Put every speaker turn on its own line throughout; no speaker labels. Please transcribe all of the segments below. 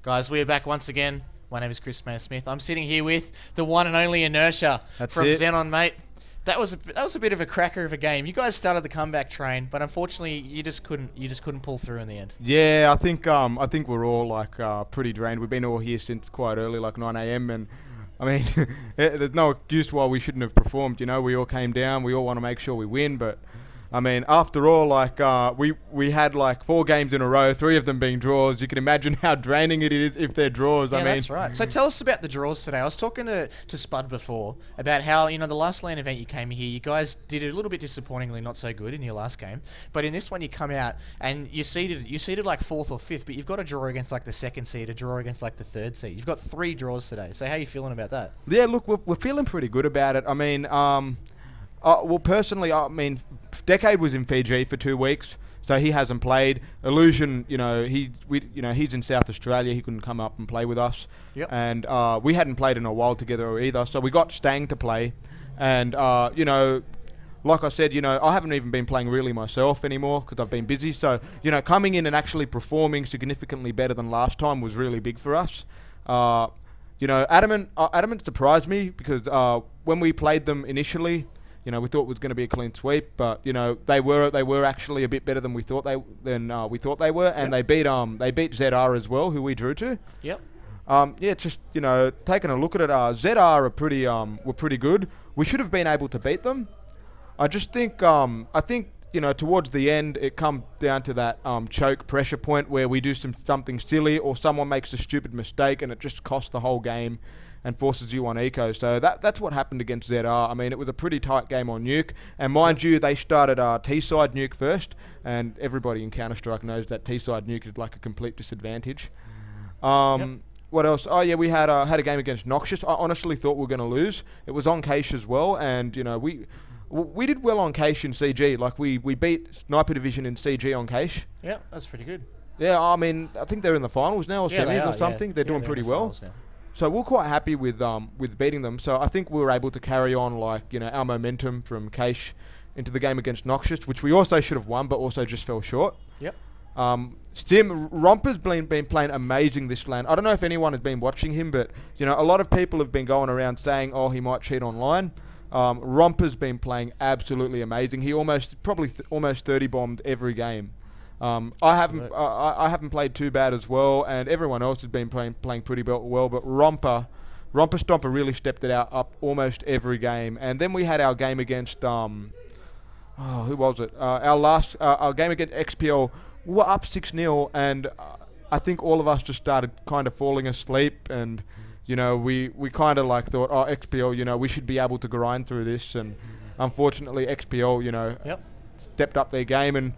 Guys, we are back once again. My name is Chris Smith. I'm sitting here with the one and only Inertia from Xenon, mate. That was a bit of a cracker of a game. You guys started the comeback train, but unfortunately, you just couldn't pull through in the end.
Yeah, I think we're all like pretty drained. We've been all here since quite early, like 9 a.m. and I mean, there's no excuse why we shouldn't have performed. You know, we all came down. We all want to make sure we win, but I mean, after all, like we had like 4 games in a row, 3 of them being draws. You can imagine how draining it is if they're draws.
Yeah,
I mean,
that's right. So tell us about the draws today. I was talking to Spud before about how, you know, the last LAN event you came here, you guys did it a little bit disappointingly, not so good in your last game. But in this one, you come out and you seeded like 4th or 5th, but you've got a draw against like the 2nd seed, a draw against like the 3rd seed. You've got 3 draws today. So how are you feeling about that?
Yeah, look, we're feeling pretty good about it. I mean, well, personally, I mean, Decade was in Fiji for 2 weeks, so he hasn't played. Illusion, you know, he's in South Australia. He couldn't come up and play with us.
Yep.
And we hadn't played in a while together either, so we got Stang to play. And you know, like I said, you know, I haven't even been playing really myself anymore because I've been busy. So, you know, coming in and actually performing significantly better than last time was really big for us. You know, Adamant surprised me because when we played them initially, you know, we thought it was going to be a clean sweep, but you know, they were actually a bit better than we thought they were, and they beat ZR as well, who we drew to.
Yep.
Yeah, just, you know, taking a look at it, ZR were pretty good. We should have been able to beat them. I just think you know, towards the end, it comes down to that choke pressure point where we do something silly or someone makes a stupid mistake and it just costs the whole game and forces you on eco. So that's what happened against ZR. I mean, it was a pretty tight game on Nuke. And mind you, they started T-side Nuke first, and everybody in Counter-Strike knows that T-side Nuke is like a complete disadvantage. What else? Oh yeah, we had a game against Noxious. I honestly thought we were going to lose. It was on Cache as well, and you know, we did well on Cache in CG. Like we beat Sniper Division in CG on Cache.
Yeah, that's pretty good.
Yeah, I mean, I think they're in the finals now or semis or something.
Yeah.
They're doing pretty well. So we're quite happy with beating them. So I think we were able to carry on, like, you know, our momentum from Cache into the game against Noxious, which we also should have won, but also just fell short.
Yep.
Romper's been playing amazing this LAN. I don't know if anyone has been watching him, but you know, a lot of people have been going around saying, oh, he might cheat online. Romper's been playing absolutely amazing. He almost 30 bombed every game. I haven't played too bad as well, and everyone else has been playing pretty well. But Romper Stomper really stepped it up almost every game. And then we had our game against who was it? Our game against XPL. We were up 6-0, and I think all of us just started kind of falling asleep, and you know, we kind of like thought, oh, XPL, you know, we should be able to grind through this, and unfortunately XPL, you know, stepped up their game, and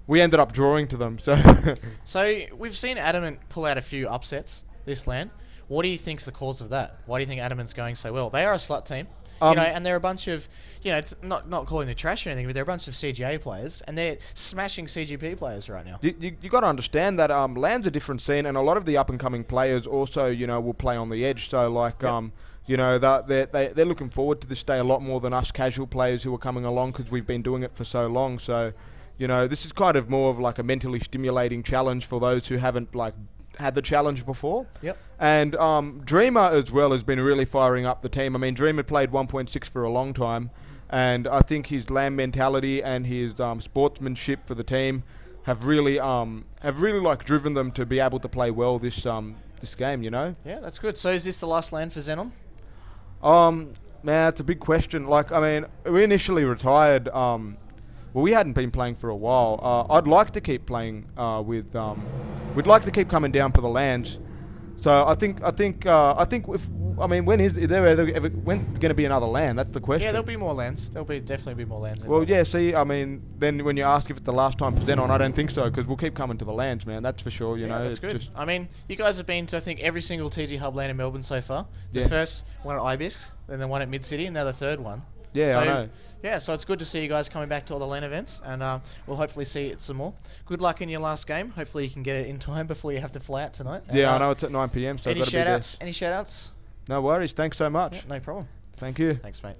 we ended up drawing to them.
So we've seen Adamant pull out a few upsets this LAN. What do you think's the cause of that? Why do you think Adamant's going so well? They are a slut team, you know, and they're a bunch of, you know, it's not calling the trash or anything, but they're a bunch of CGA players, and they're smashing CGP players right now.
You got to understand that LAN's a different scene, and a lot of the up and coming players also, you know, will play on the edge. So like, you know, they're looking forward to this day a lot more than us casual players who are coming along because we've been doing it for so long. So, you know, this is kind of more of like a mentally stimulating challenge for those who haven't like had the challenge before.
Yep.
And Dreamer as well has been really firing up the team. I mean, Dreamer played 1.6 for a long time, and I think his LAN mentality and his sportsmanship for the team have really like driven them to be able to play well this game. You know.
Yeah, that's good. So is this the last LAN for Xenon?
Man, it's a big question. Like, I mean, we initially retired. Well, we hadn't been playing for a while. I'd like to keep playing we'd like to keep coming down for the LANs. So I think when is there ever going to be another LAN? That's the question.
Yeah, there'll be more LANs. There'll definitely be more LANs.
Well, yeah. See, I mean, then when you ask if it's the last time for Xenon, I don't think so, because we'll keep coming to the LANs, man. That's for sure. You know,
that's good. I mean, you guys have been to, I think, every single TTHUB LAN in Melbourne so far. The first one at Ibis, then the one at Mid City, and now the 3rd one.
Yeah,
so,
I know.
Yeah, so it's good to see you guys coming back to all the LAN events, and we'll hopefully see it some more. Good luck in your last game. Hopefully you can get it in time before you have to fly out tonight.
Yeah, I know it's at 9 PM, so
any shout-outs? Any shout-outs?
No worries. Thanks so much.
Yeah, no problem.
Thank you.
Thanks, mate.